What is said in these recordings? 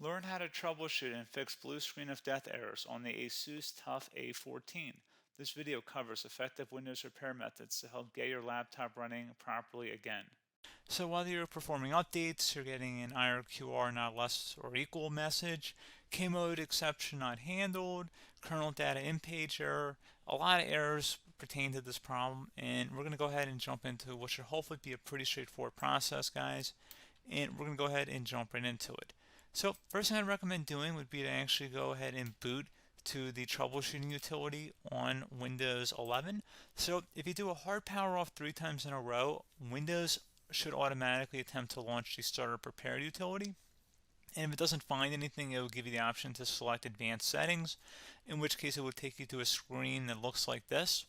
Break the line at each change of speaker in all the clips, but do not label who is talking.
Learn how to troubleshoot and fix blue screen of death errors on the ASUS TUF A14. This video covers effective Windows repair methods to help get your laptop running properly again. So whether you're performing updates, you're getting an IRQR not less or equal message, K-mode exception not handled, kernel data in-page error, a lot of errors pertain to this problem, and we're going to go ahead and jump into what should hopefully be a pretty straightforward process, guys, and we're going to go ahead and jump right into it. So first thing I'd recommend doing would be to actually go ahead and boot to the troubleshooting utility on Windows 11. So if you do a hard power off 3 times in a row, Windows should automatically attempt to launch the startup repair utility. And if it doesn't find anything, it will give you the option to select advanced settings, in which case it will take you to a screen that looks like this.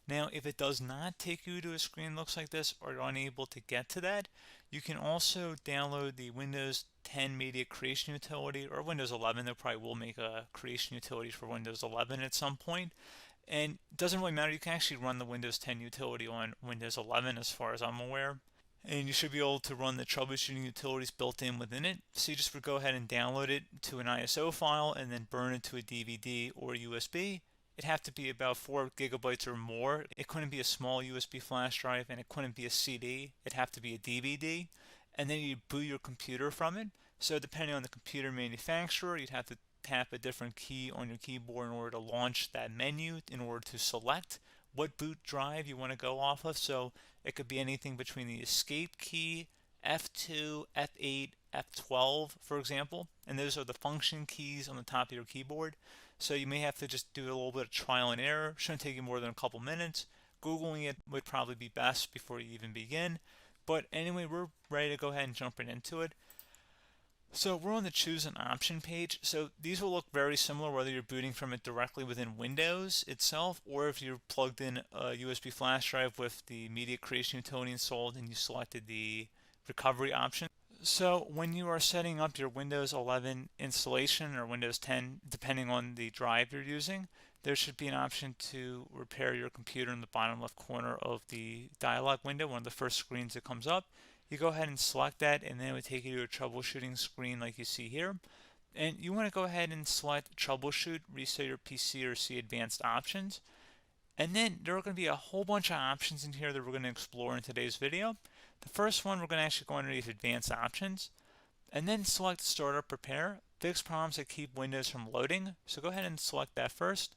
Now, if it does not take you to a screen that looks like this, or you're unable to get to that, you can also download the Windows 10 Media Creation Utility, or Windows 11. They probably will make a creation utility for Windows 11 at some point. And it doesn't really matter, you can actually run the Windows 10 utility on Windows 11 as far as I'm aware. And you should be able to run the troubleshooting utilities built in within it. So you just would go ahead and download it to an ISO file and then burn it to a DVD or USB. It'd have to be about 4 gigabytes or more. It couldn't be a small USB flash drive, and it couldn't be a CD. It'd have to be a DVD. And then you boot your computer from it. So depending on the computer manufacturer, you'd have to tap a different key on your keyboard in order to launch that menu, in order to select what boot drive you want to go off of. So it could be anything between the escape key, F2, F8, F12, for example, and those are the function keys on the top of your keyboard. So you may have to just do a little bit of trial and error. Shouldn't take you more than a couple minutes. Googling it would probably be best before you even begin. But anyway, we're ready to go ahead and jump right into it. So we're on the choose an option page. So these will look very similar whether you're booting from it directly within Windows itself, or if you're plugged in a USB flash drive with the media creation utility installed and you selected the recovery option. So when you are setting up your Windows 11 installation or Windows 10, depending on the drive you're using, there should be an option to repair your computer in the bottom left corner of the dialog window, one of the first screens that comes up. You go ahead and select that, and then it would take you to a troubleshooting screen like you see here. And you want to go ahead and select troubleshoot, reset your PC, or see advanced options. And then there are going to be a whole bunch of options in here that we're going to explore in today's video. The first one, we're going to actually go underneath advanced options, and then select startup repair, fix problems that keep Windows from loading. So go ahead and select that first.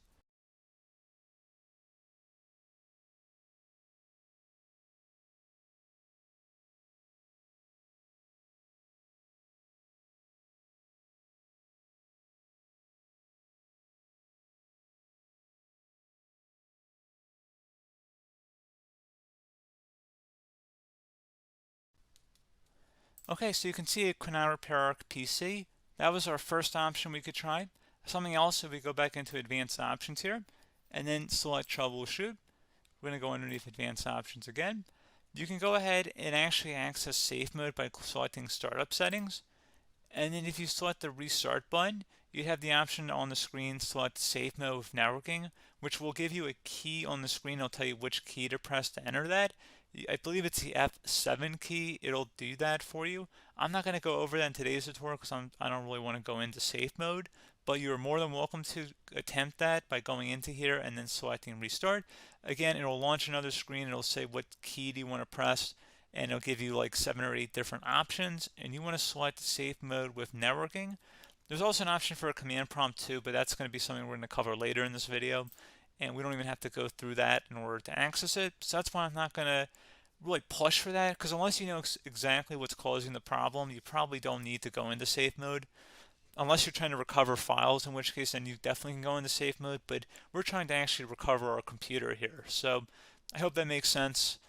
Okay, so you can see it could not repair our PC. That was our first option we could try. Something else, if we go back into advanced options here, and then select troubleshoot, we're going to go underneath advanced options again. You can go ahead and actually access safe mode by selecting startup settings. And then if you select the restart button, you have the option on the screen, select safe mode with networking, which will give you a key on the screen. It'll tell you which key to press to enter that. I believe it's the F7 key. It'll do that for you. I'm not going to go over that in today's tutorial because I don't really want to go into safe mode, but you're more than welcome to attempt that by going into here and then selecting restart. Again, it'll launch another screen. It'll say what key do you want to press, and it'll give you like 7 or 8 different options, and you want to select safe mode with networking. There's also an option for a command prompt too, but that's going to be something we're going to cover later in this video, and we don't even have to go through that in order to access it. So that's why I'm not going to really push for that, because unless you know exactly what's causing the problem, you probably don't need to go into safe mode. Unless you're trying to recover files, in which case then you definitely can go into safe mode, but we're trying to actually recover our computer here. So I hope that makes sense.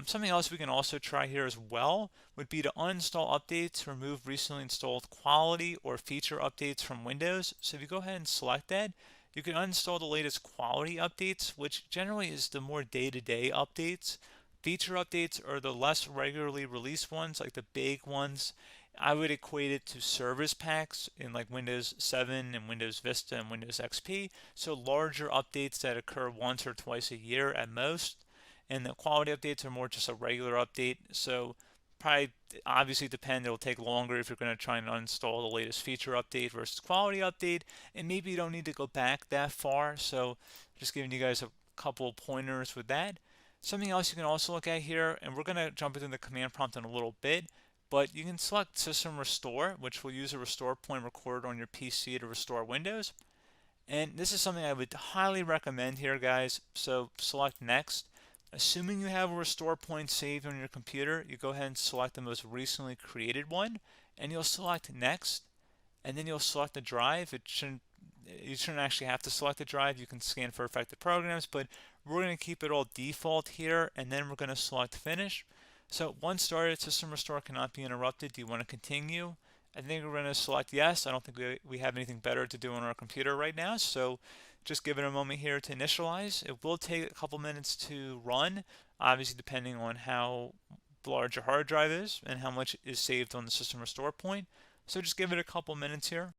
Something else we can also try here as well would be to uninstall updates, remove recently installed quality or feature updates from Windows. So if you go ahead and select that, you can uninstall the latest quality updates, which generally is the more day-to-day updates. Feature updates are the less regularly released ones, like the big ones. I would equate it to service packs in like Windows 7 and Windows Vista and Windows XP. So larger updates that occur once or twice a year at most. And the quality updates are more just a regular update. So probably obviously depend. It'll take longer if you're going to try and uninstall the latest feature update versus quality update, and maybe you don't need to go back that far. So just giving you guys a couple of pointers with that. Something else you can also look at here, and we're going to jump into the command prompt in a little bit, but you can select System Restore, which will use a restore point recorded on your PC to restore Windows. And this is something I would highly recommend here, guys. So select Next. Assuming you have a restore point saved on your computer, you go ahead and select the most recently created one, and you'll select Next, and then you'll select the drive. You shouldn't actually have to select the drive. You can scan for affected programs, but we're going to keep it all default here, and then we're going to select Finish. So once started, System Restore cannot be interrupted. Do you want to continue? I think we're going to select yes. I don't think we have anything better to do on our computer right now, so just give it a moment here to initialize. It will take a couple minutes to run, obviously depending on how large your hard drive is and how much is saved on the System Restore point. So just give it a couple minutes here.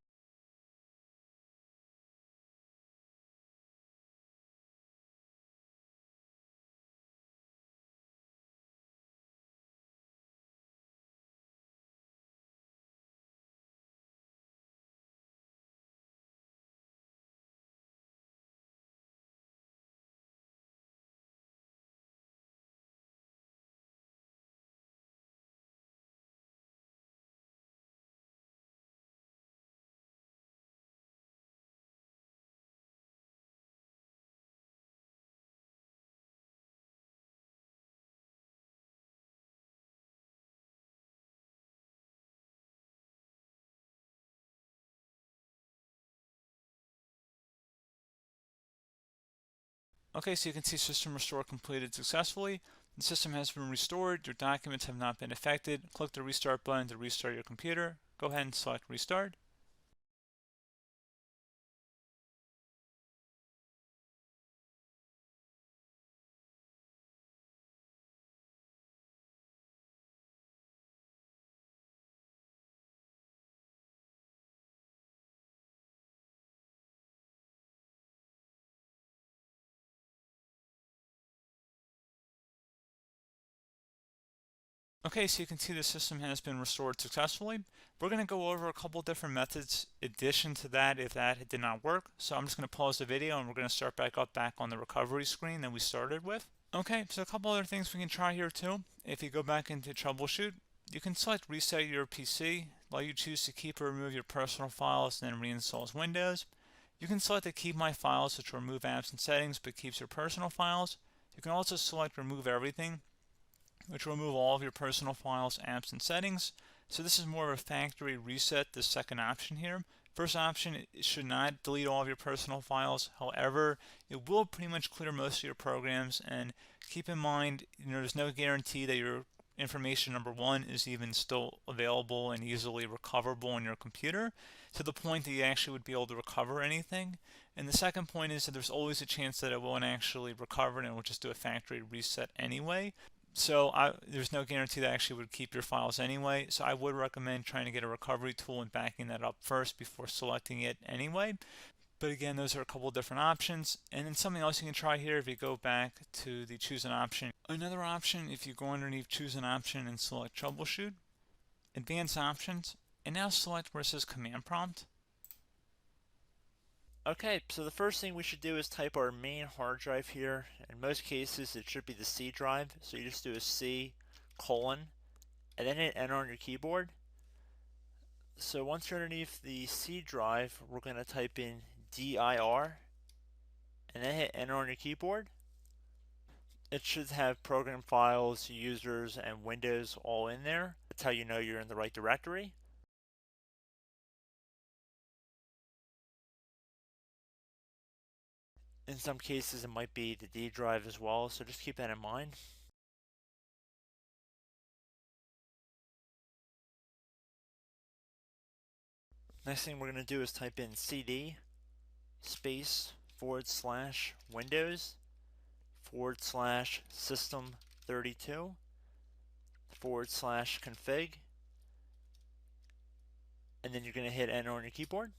Okay, so you can see System Restore completed successfully. The system has been restored. Your documents have not been affected. Click the Restart button to restart your computer. Go ahead and select Restart. Okay, so you can see the system has been restored successfully. We're going to go over a couple different methods in addition to that if that did not work. So I'm just going to pause the video and we're going to start back on the recovery screen that we started with. Okay, so a couple other things we can try here too. If you go back into Troubleshoot, you can select Reset Your PC, while you choose to keep or remove your personal files and then reinstalls Windows. You can select to keep my files, which will remove apps and settings but keeps your personal files. You can also select Remove Everything, which will remove all of your personal files, apps, and settings. So this is more of a factory reset, the second option here. First option, it should not delete all of your personal files. However, it will pretty much clear most of your programs. And keep in mind, there's no guarantee that your information, number one, is even still available and easily recoverable on your computer to the point that you actually would be able to recover anything. And the second point is that there's always a chance that it won't actually recover and it will just do a factory reset anyway. So there's no guarantee that actually would keep your files anyway. So I would recommend trying to get a recovery tool and backing that up first before selecting it anyway. But again, those are a couple of different options. And then something else you can try here if you go back to the choose an option. Another option, if you go underneath choose an option and select troubleshoot, advanced options, and now select where it says command prompt.
Okay, so the first thing we should do is type our main hard drive here. In most cases, it should be the C drive. So you just do a C colon and then hit enter on your keyboard. So once you're underneath the C drive, we're going to type in dir and then hit enter on your keyboard. It should have program files, users, and Windows all in there. That's how you know you're in the right directory. In some cases, it might be the D drive as well, so just keep that in mind. Next thing we're going to do is type in cd space / Windows / system 32 / config, and then you're going to hit enter on your keyboard.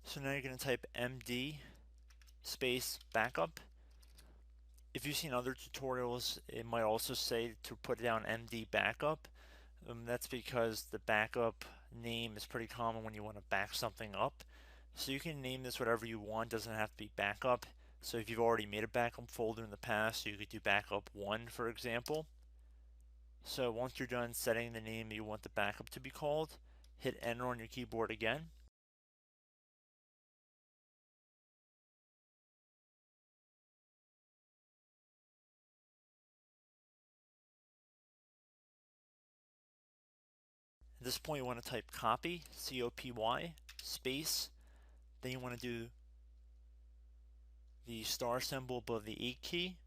So now you're going to type md space backup. If you've seen other tutorials, it might also say to put down MD backup. That's because the backup name is pretty common when you want to back something up. So you can name this whatever you want, doesn't have to be backup. So if you've already made a backup folder in the past, you could do backup 1, for example. So once you're done setting the name you want the backup to be called, hit enter on your keyboard again. At this point you want to type copy, C-O-P-Y, space, then you want to do the star symbol above the 8 key,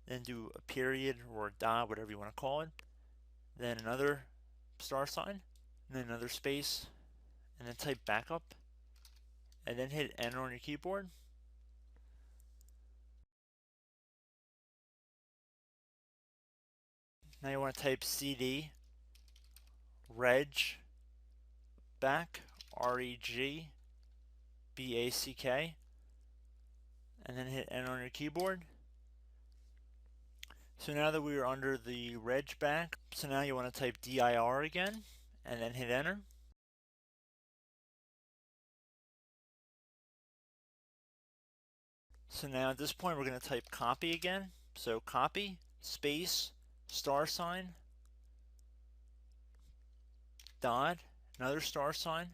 then do a period or a dot, whatever you want to call it, then another star sign, and then another space, and then type backup, and then hit enter on your keyboard. Now you want to type CD reg back, R-E-G-B-A-C-K, and then hit enter on your keyboard. So now that we are under the reg back, so now you want to type dir again, and then hit enter. So now at this point we're going to type copy again. So copy, space, star sign, dot, another star sign,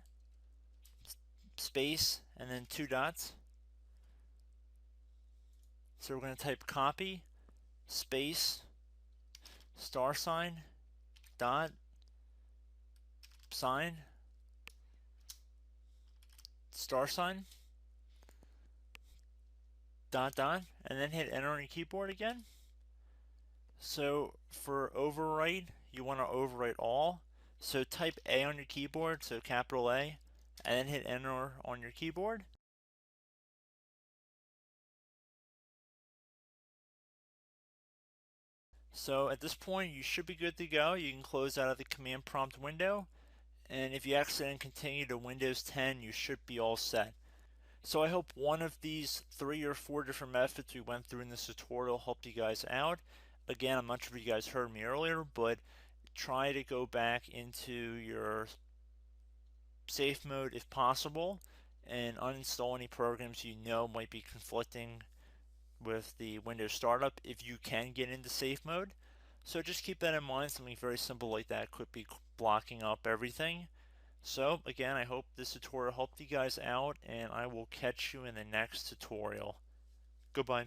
space, and then 2 dots. So we're going to type copy, space, star sign, dot, sign, star sign, dot, dot, and then hit enter on your keyboard again. So for overwrite, you want to overwrite all. So type A on your keyboard, so capital A, and then hit enter on your keyboard. So at this point you should be good to go. You can close out of the command prompt window, and if you accidentally continue to Windows 10 you should be all set. So I hope one of these 3 or 4 different methods we went through in this tutorial helped you guys out. Again, I'm not sure if you guys heard me earlier, but try to go back into your safe mode if possible and uninstall any programs you know might be conflicting with the Windows startup if you can get into safe mode. So just keep that in mind. Something very simple like that could be blocking up everything. So again, I hope this tutorial helped you guys out, and I will catch you in the next tutorial. Goodbye.